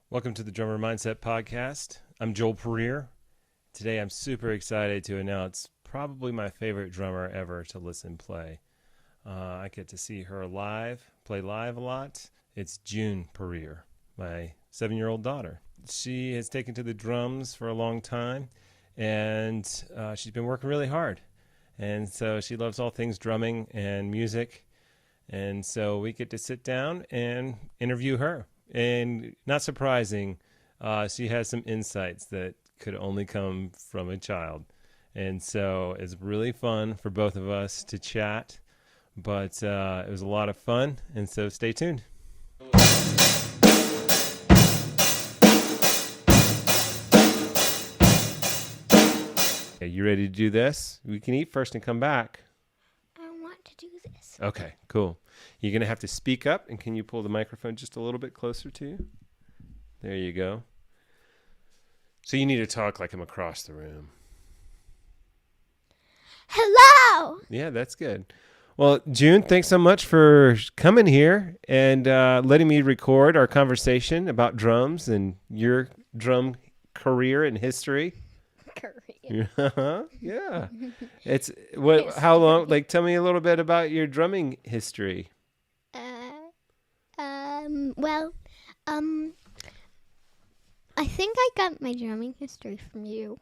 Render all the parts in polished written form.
Welcome to the Drummer Mindset Podcast. I'm June Puryear. Today I'm super excited to announce probably my favorite drummer ever to listen play. I get to see her play live a lot. It's June Puryear, my 7-year-old daughter. She has taken to the drums for a long time, and she's been working really hard. And so she loves all things drumming and music. And so we get to sit down and interview her. And not surprising, she has some insights that could only come from a child. And so it's really fun for both of us to chat, but it was a lot of fun. And so stay tuned. Okay, you ready to do this? We can eat first and come back. I want to do this. Okay, cool. You're going to have to speak up, and can you pull the microphone just a little bit closer to you? There you go. So you need to talk like I'm across the room. Hello! Yeah, that's good. Well, June, thanks so much for coming here and letting me record our conversation about drums and your drum career and history. Korea. Yeah. It's what? How long? Like, tell me a little bit about your drumming history. I think I got my drumming history from you.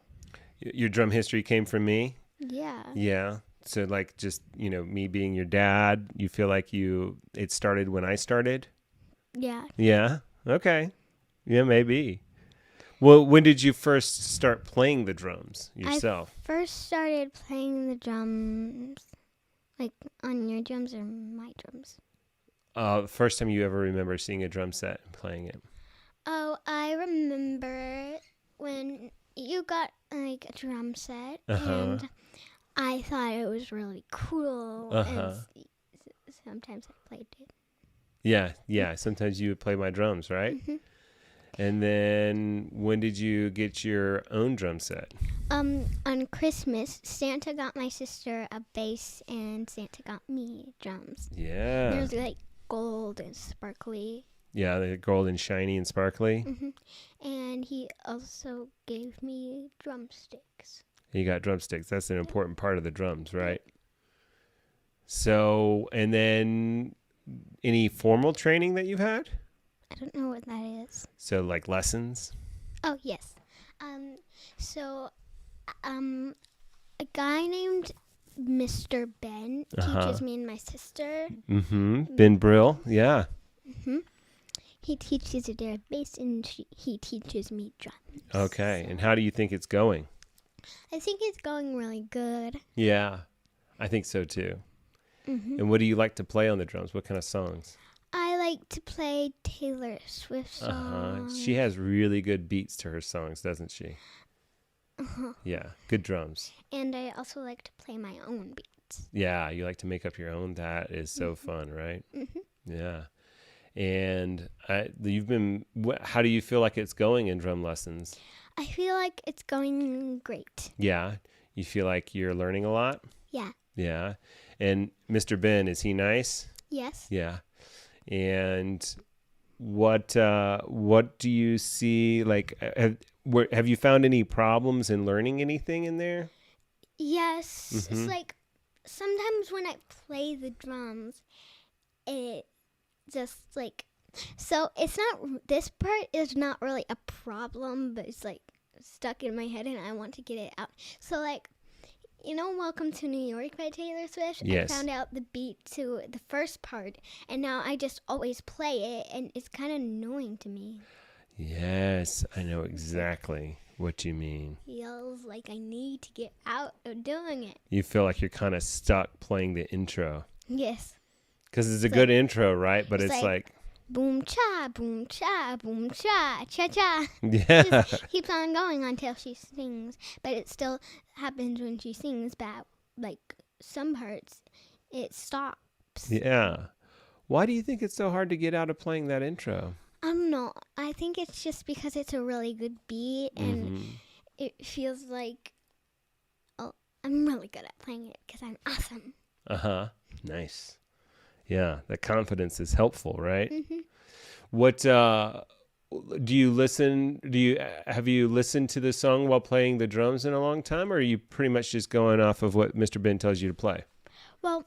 Your drum history came from me? Yeah. Yeah. So, like, just, me being your dad, you feel like it started when I started? Yeah. Yeah. Okay. Yeah, maybe. Well, when did you first start playing the drums yourself? I first started playing the drums, like, on your drums or my drums. The first time you ever remember seeing a drum set and playing it? Oh, I remember when you got, like, a drum set, and I thought it was really cool, and sometimes I played it. Yeah. Sometimes you would play my drums, right? Mm-hmm. And then when did you get your own drum set? On Christmas, Santa got my sister a bass, and Santa got me drums. Yeah. There's like gold and sparkly. Yeah, they're gold and shiny and sparkly. Mm-hmm. And he also gave me drumsticks. You got drumsticks. That's an important part of the drums, right? So, and then any formal training that you've had? I don't know what that is. So, like lessons? Oh, yes. A guy named Mr. Ben teaches me and my sister. Mm-hmm. Ben Brill, yeah. Mm-hmm. He teaches their bass, and he teaches me drums. Okay, and how do you think it's going? I think it's going really good. Yeah, I think so too. Mm-hmm. And what do you like to play on the drums? What kind of songs? I like to play Taylor Swift songs. She has really good beats to her songs, doesn't she? Yeah, good drums. And I also like to play my own beats. Yeah, you like to make up your own. That is so fun, right? Mm-hmm. Yeah. And how do you feel like it's going in drum lessons? I feel like it's going great. Yeah. You feel like you're learning a lot? Yeah. Yeah. And Mr. Ben, is he nice? Yes. Yeah. And what do you see? Like, have you found any problems in learning anything in there? Yes. Mm-hmm. It's like sometimes when I play the drums, it just like, so it's not, this part is not really a problem, but it's like stuck in my head and I want to get it out. So like, Welcome to New York by Taylor Swift. Yes. I found out the beat to the first part, and now I just always play it, and it's kind of annoying to me. Yes, I know exactly what you mean. Feels like I need to get out of doing it. You feel like you're kind of stuck playing the intro. Yes. Because it's a good intro, right? But it's like boom cha, boom cha, boom cha, cha cha. Yeah. Just keeps on going until she sings, but it still happens when she sings. But like some parts, it stops. Yeah. Why do you think it's so hard to get out of playing that intro? I don't know. I think it's just because it's a really good beat, and it feels like, I'm really good at playing it because I'm awesome. Nice. Yeah, that confidence is helpful, right? Mm-hmm. What Do you listen? Have you listened to the song while playing the drums in a long time, or are you pretty much just going off of what Mr. Ben tells you to play? Well,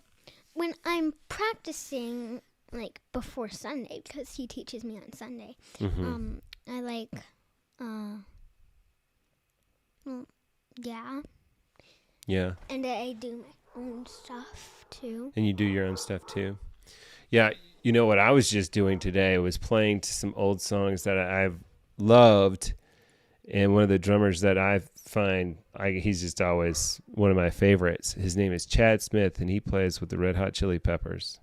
when I'm practicing, like before Sunday, because he teaches me on Sunday, Mm-hmm. I like, well, yeah, Yeah, and I do my own stuff too. and you do your own stuff too. Yeah, you know what I was just doing today was playing to some old songs that I've loved, and one of the drummers that I find, he's just always one of my favorites. His name is Chad Smith, and he plays with the Red Hot Chili Peppers.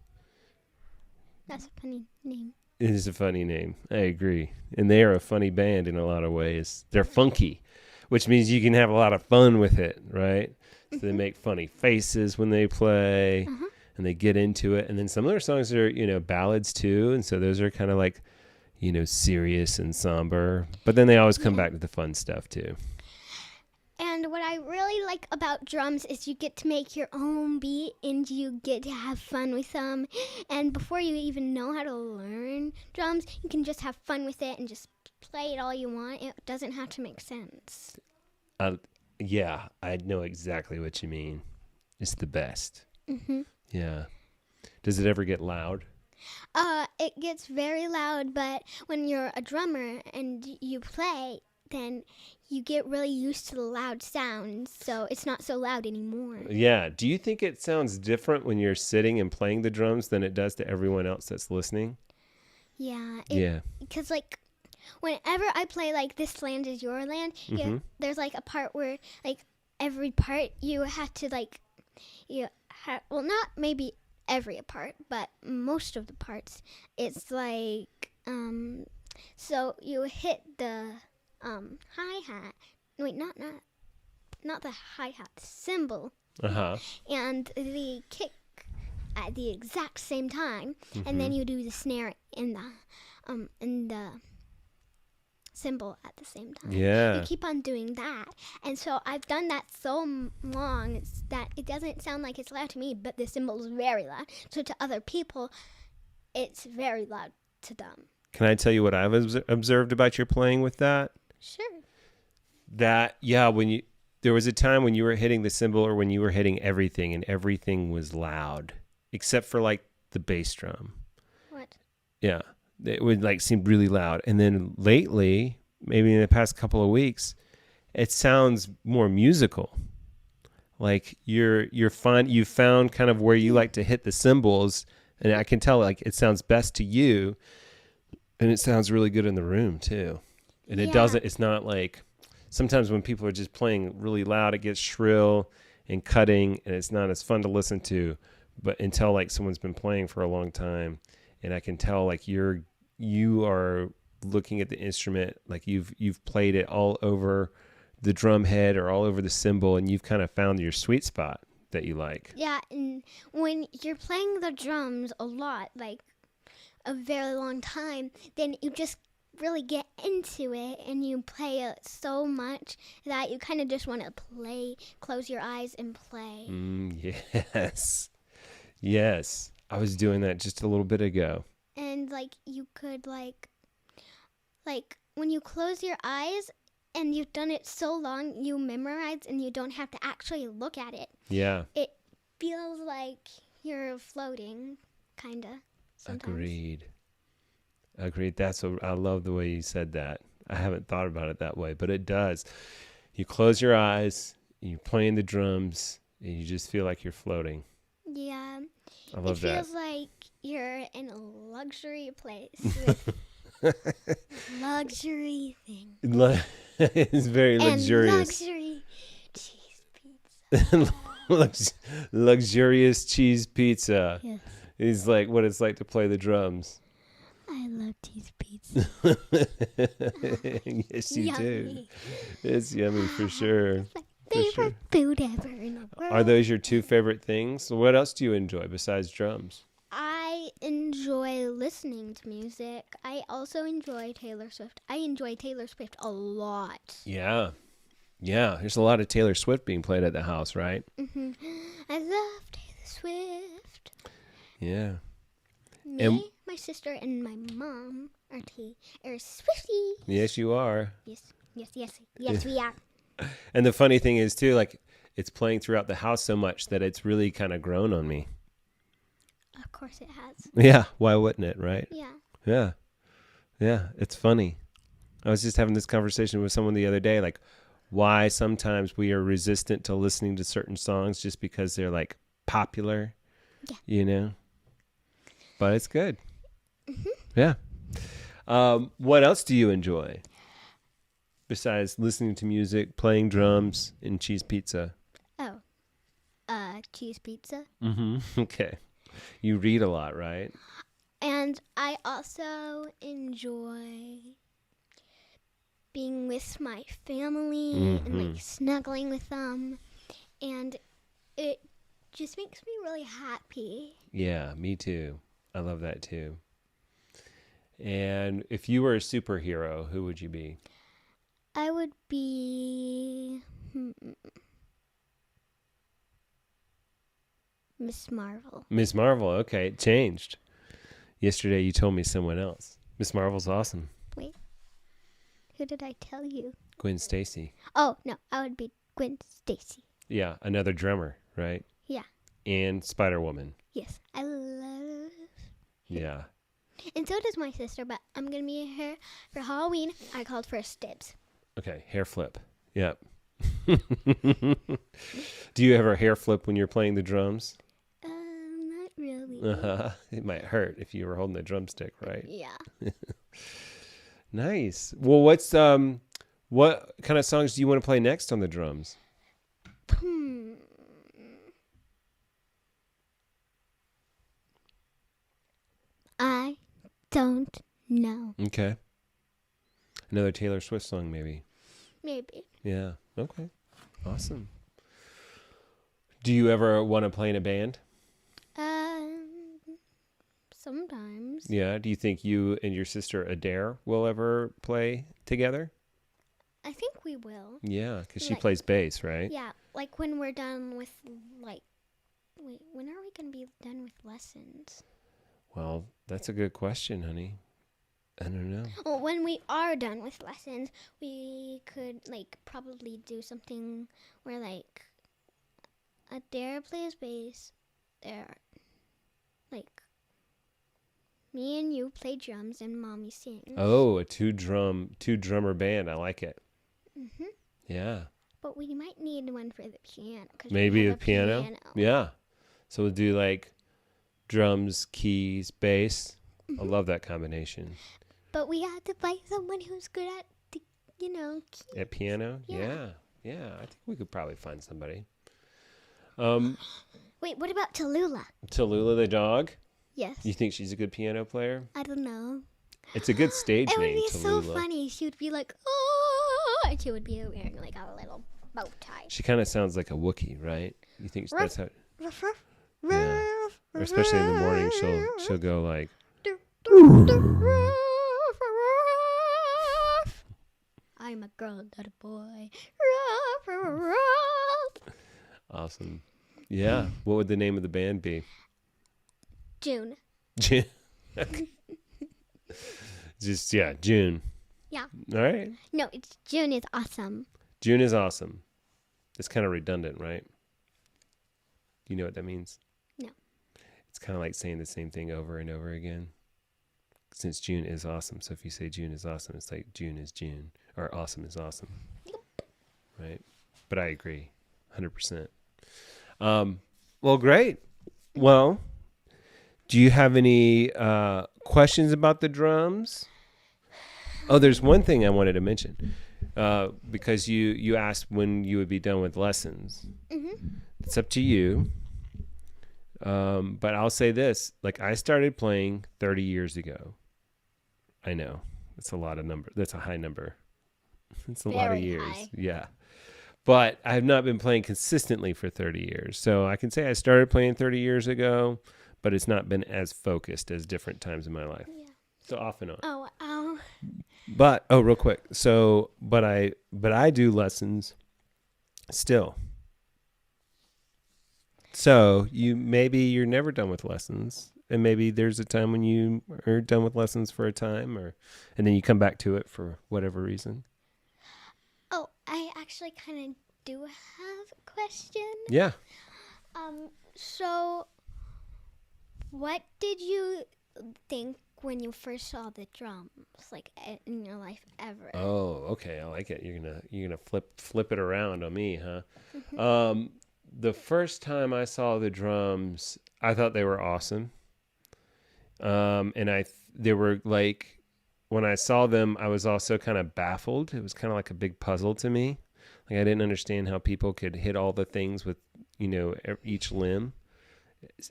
That's a funny name. It is a funny name. I agree. And they are a funny band in a lot of ways. They're funky, which means you can have a lot of fun with it, right? So they make funny faces when they play, and they get into it. And then some of their songs are, ballads too. And so those are kind of like, serious and somber. But then they always come back to the fun stuff too. And what I really like about drums is you get to make your own beat and you get to have fun with them. And before you even know how to learn drums, you can just have fun with it and just play it all you want. It doesn't have to make sense. Yeah, I know exactly what you mean. It's the best. Mm-hmm. Yeah. Does it ever get loud? It gets very loud, but when you're a drummer and you play, then you get really used to the loud sounds, so it's not so loud anymore. Yeah. Do you think it sounds different when you're sitting and playing the drums than it does to everyone else that's listening? Yeah. Yeah. Because, like, whenever I play, like, This Land Is Your Land, there's, like, a part where, like, every part you have to, like, well, not maybe every part, but most of the parts, it's, like, so you hit the hi-hat. Wait, not the hi-hat, the cymbal. Uh-huh. And the kick at the exact same time, and then you do the snare in the cymbal at the same time. Yeah. You keep on doing that. And so I've done that so long that it doesn't sound like it's loud to me, but the cymbal is very loud. So to other people, it's very loud to them. Can I tell you what I've observed about your playing with that? Sure. That, there was a time when you were hitting the cymbal or when you were hitting everything and everything was loud, except for like the bass drum. What? Yeah. It would like seem really loud. And then lately, maybe in the past couple of weeks, it sounds more musical. Like you found kind of where you like to hit the cymbals, and I can tell like it sounds best to you, and it sounds really good in the room too. And it's not like sometimes when people are just playing really loud, it gets shrill and cutting, and it's not as fun to listen to. But until like someone's been playing for a long time, and I can tell like you are looking at the instrument, like you've played it all over the drum head or all over the cymbal, and you've kind of found your sweet spot that you like. Yeah, and when you're playing the drums a lot, like a very long time, then you just really get into it and you play it so much that you kind of just want to close your eyes and play. Yes. I was doing that just a little bit ago. And like you could like when you close your eyes and you've done it so long, you memorize and you don't have to actually look at it. Yeah. It feels like you're floating, kind of. Sometimes. Agreed. I love the way you said that. I haven't thought about it that way, but it does. You close your eyes, you're playing the drums, and you just feel like you're floating. Yeah. I love that. It feels like you're in a luxury place with luxury thing. It's very luxurious. And luxury cheese pizza. Luxurious cheese pizza. Yes. Is like what it's like to play the drums. I love cheese pizza. Yes, you do. Yummy. It's yummy for sure. It's my favorite food ever in the world. Are those your two favorite things? What else do you enjoy besides drums? I enjoy listening to music. I also enjoy Taylor Swift. I enjoy Taylor Swift a lot. Yeah. There's a lot of Taylor Swift being played at the house, right? Mm-hmm. I love Taylor Swift. Yeah. Me, my sister, and my mom RT or Swifty. Yes, you are. Yes, we are. And the funny thing is, too, like, it's playing throughout the house so much that it's really kind of grown on me. Of course it has. Yeah, why wouldn't it, right? Yeah. Yeah, it's funny. I was just having this conversation with someone the other day, like, why sometimes we are resistant to listening to certain songs just because they're, like, popular, But it's good. Mm-hmm. Yeah. What else do you enjoy besides listening to music, playing drums, and cheese pizza? Oh, cheese pizza. Mm-hmm. Okay. You read a lot, right? And I also enjoy being with my family and like snuggling with them, and it just makes me really happy. Yeah, me too. I love that too. And if you were a superhero, who would you be? I would be Miss Marvel. Miss Marvel. Okay, it changed. Yesterday you told me someone else. Miss Marvel's awesome. Wait, who did I tell you? Gwen Stacy. Oh, no, I would be Gwen Stacy. Yeah, another drummer, right? Yeah. And Spider-Woman. Yes, I love. Yeah. And so does my sister, but I'm going to be her for Halloween. I called first dibs. Okay, hair flip. Yep. Do you ever hair flip when you're playing the drums? Not really. It might hurt if you were holding the drumstick, right? Yeah. Nice. Well, what kind of songs do you want to play next on the drums? I don't know. Okay. Another Taylor Swift song, maybe. Maybe. Yeah. Okay. Awesome. Do you ever want to play in a band? Sometimes. Yeah. Do you think you and your sister Adair will ever play together? I think we will. Yeah, because she Like- plays bass, right? Yeah, like when we're done with, like, wait, when are we going to be done with lessons? Well, that's a good question, honey. I don't know. Well, when we are done with lessons, we could, like, probably do something where, like, Adair plays bass, like, me and you play drums, and Mommy sings. Oh, a two drummer band. I like it. Mm-hmm. Yeah. But we might need one for the piano. 'Cause Maybe we a have piano. Yeah. So we'll do like drums, keys, bass. I love that combination. But we have to find someone who's good at, the, keys. At piano? Yeah. Yeah. I think we could probably find somebody. Wait, what about Tallulah? Tallulah the dog. Yes. You think she's a good piano player? I don't know. It's a good stage It would name, be so Tallulah. funny. She would be like, oh, and she would be wearing like a little bow tie. She kind of sounds like a Wookiee, right? You think that's how? Ruff, Yeah. Or especially in the morning, she'll go like. I'm a girl, not a boy. Awesome. Yeah. What would the name of the band be? June. June. June. Yeah. All right. No, it's June is awesome. June is awesome. It's kind of redundant, right? Do you know what that means? No. It's kind of like saying the same thing over and over again. Since June is awesome. So if you say June is awesome, it's like June is June. Or awesome is awesome. Yep. Right? But I agree. 100%. Well, great. Well, do you have any questions about the drums? Oh, there's one thing I wanted to mention. Because you asked when you would be done with lessons. Mm-hmm. It's up to you. But I'll say this. Like, I started playing 30 years ago. I know. That's a lot of number. That's a high number. It's a lot of Very years. high. Yeah. But I have not been playing consistently for 30 years. So I can say I started playing 30 years ago, but it's not been as focused as different times in my life. Yeah. So off and on. Oh. But real quick. So, but I do lessons still. So you're never done with lessons, and maybe there's a time when you are done with lessons for a time, and then you come back to it for whatever reason. Oh, I actually kind of do have a question. Yeah. So what did you think when you first saw the drums, like in your life ever? Oh, okay. I like it. You're gonna flip it around on me, huh? Mm-hmm. The first time I saw the drums, I thought they were awesome. And they were like, when I saw them, I was also kind of baffled. It was kind of like a big puzzle to me. Like I didn't understand how people could hit all the things with, each limb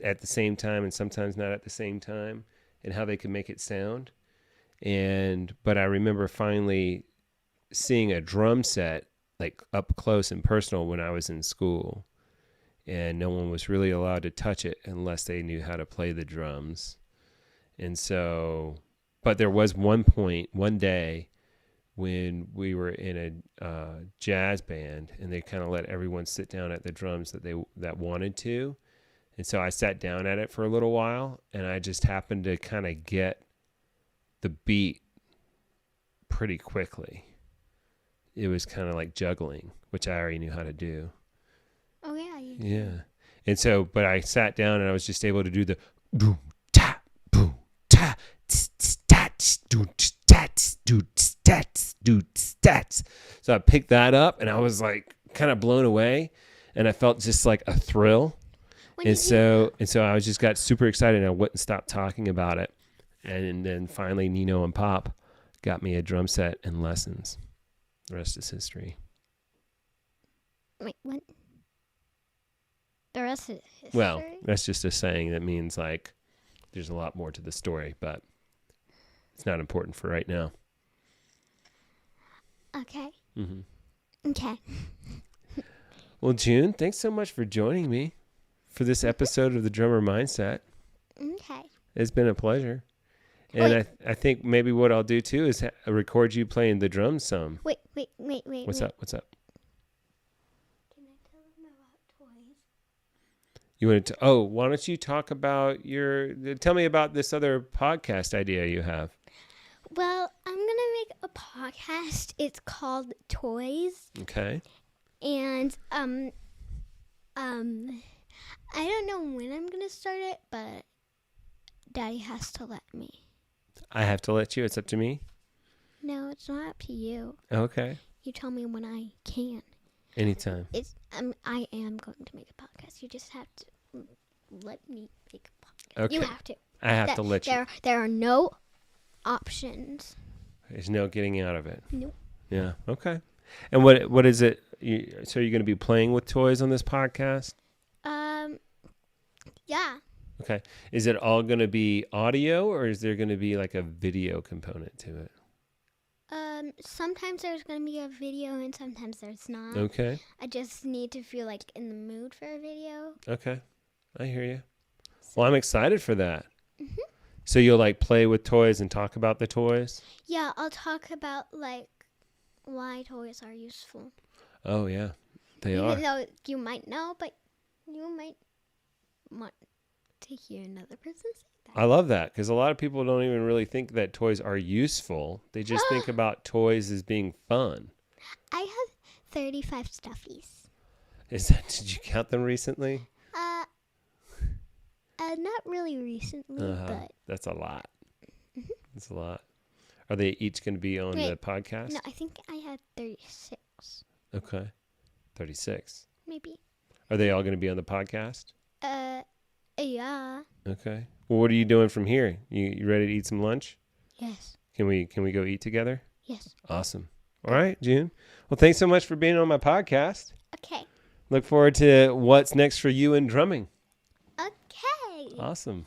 at the same time and sometimes not at the same time, and how they could make it sound. But I remember finally seeing a drum set like up close and personal when I was in school, and no one was really allowed to touch it unless they knew how to play the drums. And so, but there was one day when we were in a jazz band, and they kind of let everyone sit down at the drums that wanted to. And so I sat down at it for a little while, and I just happened to kind of get the beat pretty quickly. It was kind of like juggling, which I already knew how to do. Oh, yeah. You did. Yeah. And so, but I sat down and I was just able to do the boom, ta, boom, ta, stats, do stats, do stats, do stats. So I picked that up and I was like kind of blown away, and I felt just like a thrill. And so I was just got super excited, and I wouldn't stop talking about it. And then finally Nino and Pop got me a drum set and lessons. The rest is history. Wait, what? The rest is history? Well, that's just a saying that means like there's a lot more to the story, but it's not important for right now. Okay. Mm-hmm. Okay. Well, June, thanks so much for joining me for this episode of The Drummer Mindset. Okay. It's been a pleasure. And I think maybe what I'll do too is record you playing the drums some. Wait. What's up? Can I tell them about toys? You wanted to? Oh, why don't you talk about tell me about this other podcast idea you have. Well, I'm gonna make a podcast. It's called Toys. Okay. And I don't know when I'm gonna start it, but Daddy has to let me. I have to let you? It's up to me? No, it's not up to you. Okay. You tell me when I can. Anytime. I am going to make a podcast. You just have to let me make a podcast. Okay. You have to. I have to let you. There are no options. There's no getting out of it. Nope. Yeah. Okay. And what is it? So you're going to be playing with toys on this podcast? Yeah. Okay. Is it all going to be audio, or is there going to be like a video component to it? Sometimes there's going to be a video and sometimes there's not. Okay. I just need to feel like in the mood for a video. Okay. I hear you. Well, I'm excited for that. Mm-hmm. So you'll like play with toys and talk about the toys? Yeah, I'll talk about like why toys are useful. Oh, yeah. They are. Even though you might know, but you might want to hear another person say that. I love that, because a lot of people don't even really think that toys are useful. They just think about toys as being fun. I have 35 stuffies. Did you count them recently? Not really recently, but that's a lot. Mm-hmm. That's a lot. Are they each going to be on the podcast? No, I think I had 36. Okay. 36. Maybe. Are they all going to be on the podcast? Yeah. Okay. Well, what are you doing from here? You ready to eat some lunch? Yes. Can we go eat together? Yes. Awesome. All right, June. Well, thanks so much for being on my podcast. Okay. Look forward to what's next for you in drumming. Okay. Awesome.